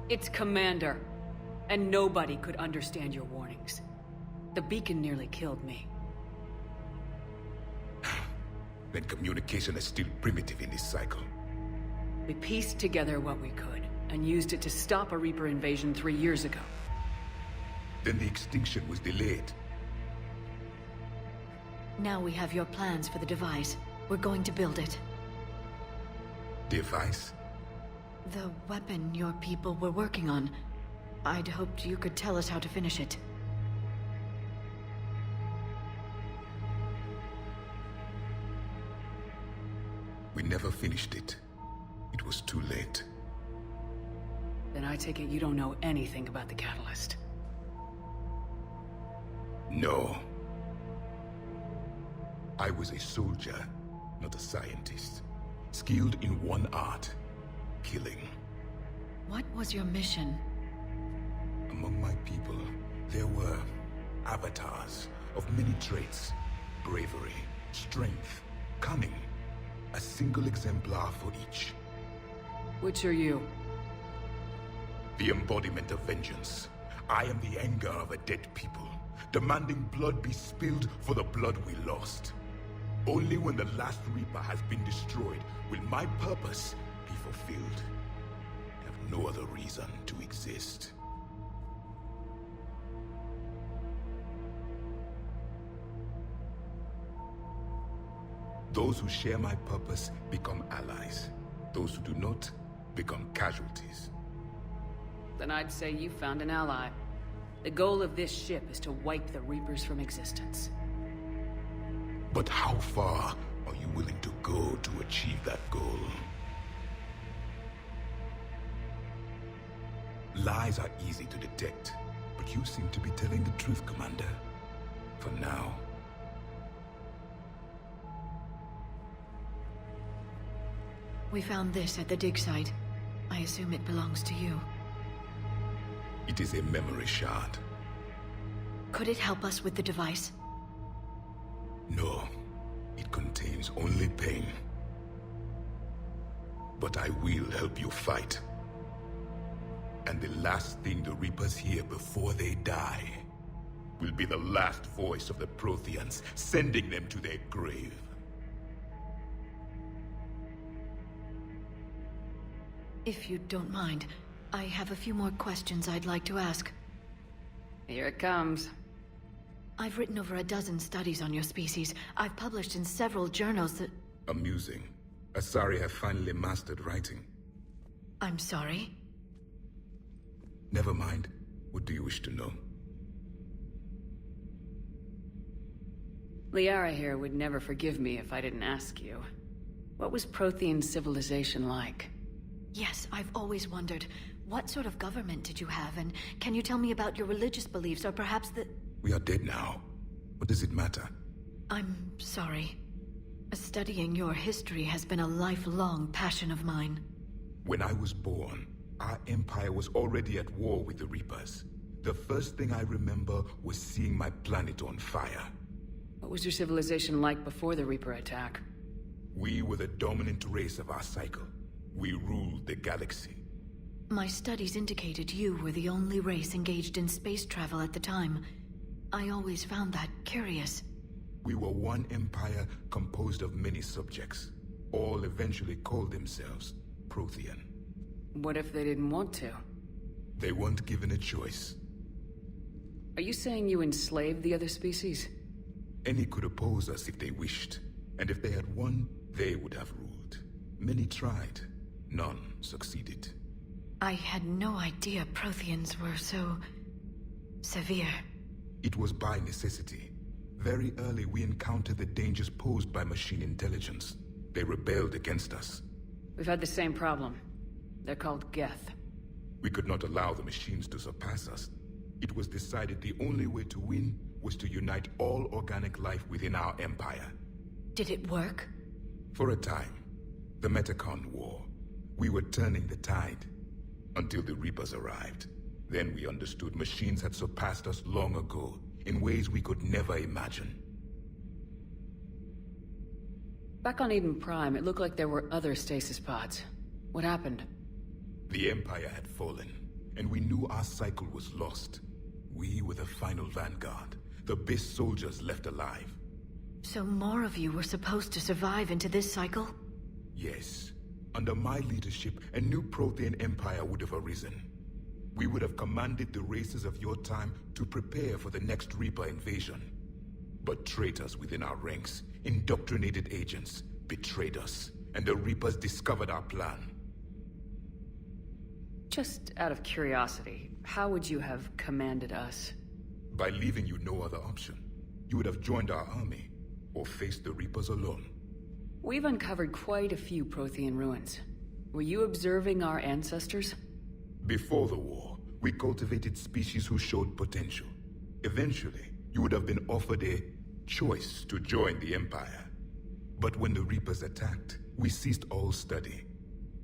It's Commander. And nobody could understand your warnings. The beacon nearly killed me. Then communication is still primitive in this cycle. We pieced together what we could, and used it to stop a Reaper invasion 3 years ago. Then the extinction was delayed. Now we have your plans for the device. We're going to build it. Device? The weapon your people were working on. I'd hoped you could tell us how to finish it. We never finished it. It was too late. Then I take it you don't know anything about the catalyst. No. I was a soldier, not a scientist. Skilled in one art, killing. What was your mission? Among my people, there were avatars of many traits. Bravery, strength, cunning. A single exemplar for each. Which are you? The embodiment of vengeance. I am the anger of a dead people, demanding blood be spilled for the blood we lost. Only when the last Reaper has been destroyed will my purpose be fulfilled. I have no other reason to exist. Those who share my purpose become allies. Those who do not become casualties. Then I'd say you found an ally. The goal of this ship is to wipe the Reapers from existence. But how far are you willing to go to achieve that goal? Lies are easy to detect, but you seem to be telling the truth, Commander. For now. We found this at the dig site. I assume it belongs to you. It is a memory shard. Could it help us with the device? No. It contains only pain. But I will help you fight. And the last thing the Reapers hear before they die will be the last voice of the Protheans, sending them to their grave. If you don't mind, I have a few more questions I'd like to ask. Here it comes. I've written over a dozen studies on your species. I've published in several journals that... Amusing. Asari have finally mastered writing. I'm sorry? Never mind. What do you wish to know? Liara here would never forgive me if I didn't ask you. What was Prothean civilization like? Yes, I've always wondered. What sort of government did you have, and can you tell me about your religious beliefs, or perhaps the... We are dead now. What does it matter? I'm sorry. Studying your history has been a lifelong passion of mine. When I was born, Our empire was already at war with the Reapers. The first thing I remember was seeing my planet on fire. What was your civilization like before the Reaper attack? We were the dominant race of our cycle. We ruled the galaxy. My studies indicated you were the only race engaged in space travel at the time. I always found that curious. We were one empire composed of many subjects. All eventually called themselves Prothean. What if they didn't want to? They weren't given a choice. Are you saying you enslaved the other species? Any could oppose us if they wished. And if they had won, they would have ruled. Many tried. None succeeded. I had no idea Protheans were so... severe. It was by necessity. Very early we encountered the dangers posed by machine intelligence. They rebelled against us. We've had the same problem. They're called Geth. We could not allow the machines to surpass us. It was decided the only way to win was to unite all organic life within our empire. Did it work? For a time. The Metacon War. We were turning the tide. Until the Reapers arrived. Then we understood machines had surpassed us long ago, in ways we could never imagine. Back on Eden Prime, it looked like there were other stasis pods. What happened? The Empire had fallen, and we knew our cycle was lost. We were the final vanguard, the best soldiers left alive. So more of you were supposed to survive into this cycle? Yes. Under my leadership, a new Prothean empire would have arisen. We would have commanded the races of your time to prepare for the next Reaper invasion. But traitors within our ranks, indoctrinated agents, betrayed us, and the Reapers discovered our plan. Just out of curiosity, how would you have commanded us? By leaving you no other option. You would have joined our army, or faced the Reapers alone. We've uncovered quite a few Prothean ruins. Were you observing our ancestors? Before the war, we cultivated species who showed potential. Eventually, you would have been offered a choice to join the Empire. But when the Reapers attacked, we ceased all study.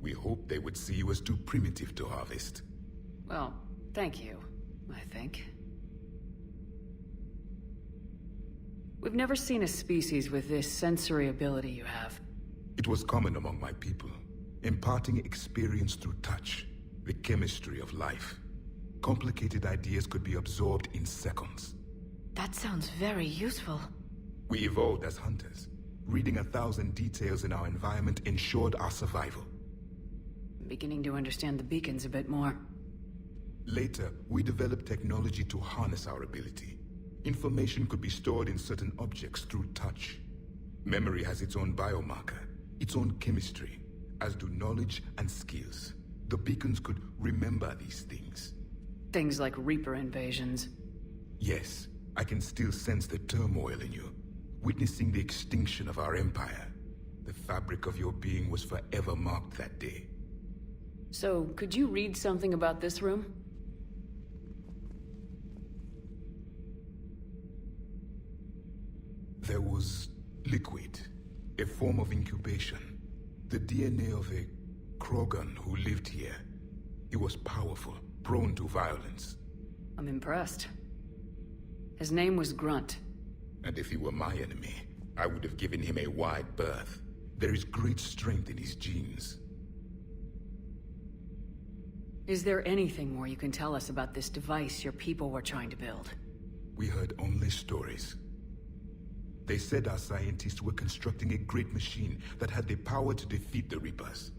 We hoped they would see you as too primitive to harvest. Well, thank you, I think. We've never seen a species with this sensory ability you have. It was common among my people, imparting experience through touch, the chemistry of life. Complicated ideas could be absorbed in seconds. That sounds very useful. We evolved as hunters. Reading 1,000 details in our environment ensured our survival. I'm beginning to understand the beacons a bit more. Later, we developed technology to harness our ability. Information could be stored in certain objects through touch. Memory has its own biomarker, its own chemistry, as do knowledge and skills. The beacons could remember these things. Things like Reaper invasions. Yes, I can still sense the turmoil in you, witnessing the extinction of our empire. The fabric of your being was forever marked that day. So, could you read something about this room? There was liquid, a form of incubation. The DNA of a Krogan who lived here. He was powerful, prone to violence. I'm impressed. His name was Grunt. And if he were my enemy, I would have given him a wide berth. There is great strength in his genes. Is there anything more you can tell us about this device your people were trying to build? We heard only stories. They said our scientists were constructing a great machine that had the power to defeat the Reapers.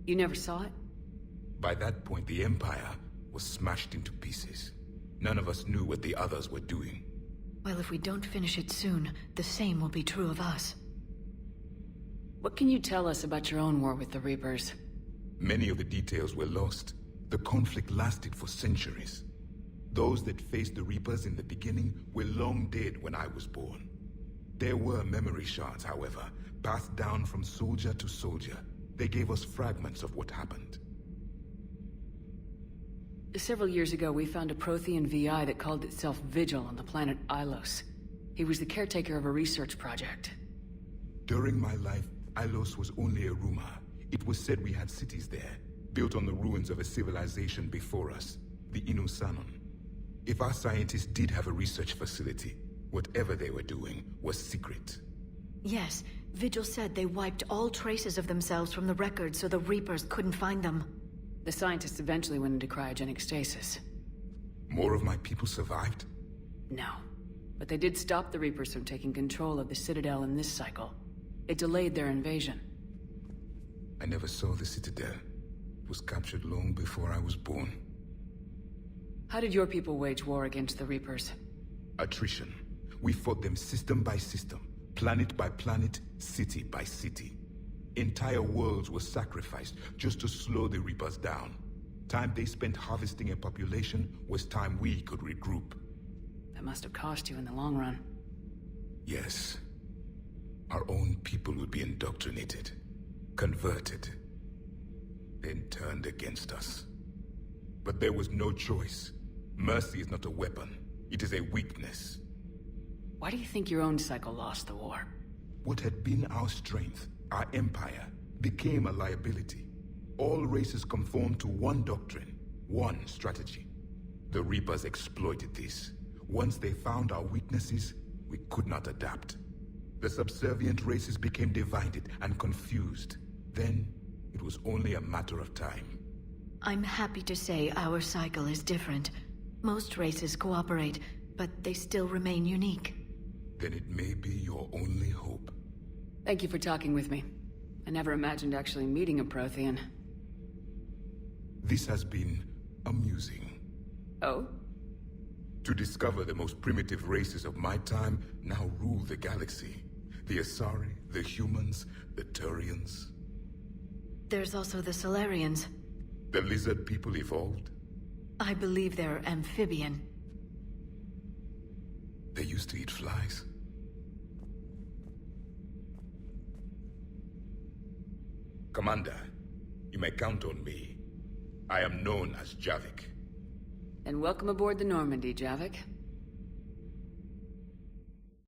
You never saw it? By that point, the Empire was smashed into pieces. None of us knew what the others were doing. Well, if we don't finish it soon, the same will be true of us. What can you tell us about your own war with the Reapers? Many of the details were lost. The conflict lasted for centuries. Those that faced the Reapers in the beginning were long dead when I was born. There were memory shards, however, passed down from soldier to soldier. They gave us fragments of what happened. Several years ago, we found a Prothean VI that called itself Vigil on the planet Ilos. He was the caretaker of a research project. During my life, Ilos was only a rumor. It was said we had cities there. built on the ruins of a civilization before us, the Inusanon. If our scientists did have a research facility, whatever they were doing was secret. Yes, Vigil said they wiped all traces of themselves from the records so the Reapers couldn't find them. The scientists eventually went into cryogenic stasis. More of my people survived? No. But they did stop the Reapers from taking control of the Citadel in this cycle. It delayed their invasion. I never saw the Citadel. It was captured long before I was born. How did your people wage war against the Reapers? Attrition. We fought them system by system, planet by planet, city by city. Entire worlds were sacrificed just to slow the Reapers down. Time they spent harvesting a population was time we could regroup. That must have cost you in the long run. Yes. Our own people would be indoctrinated, converted, then turned against us. But there was no choice. Mercy is not a weapon. It is a weakness. Why do you think your own cycle lost the war? What had been our strength, our empire, became a liability. All races conformed to one doctrine, one strategy. The Reapers exploited this. Once they found our weaknesses, we could not adapt. The subservient races became divided and confused. Then, it was only a matter of time. I'm happy to say our cycle is different. Most races cooperate, but they still remain unique. Then it may be your only hope. Thank you for talking with me. I never imagined actually meeting a Prothean. This has been amusing. Oh? To discover the most primitive races of my time now rule the galaxy. The Asari, the humans, the Turians. There's also the Solarians. The lizard people evolved? I believe they're amphibian. They used to eat flies. Commander, you may count on me. I am known as Javik. And welcome aboard the Normandy, Javik.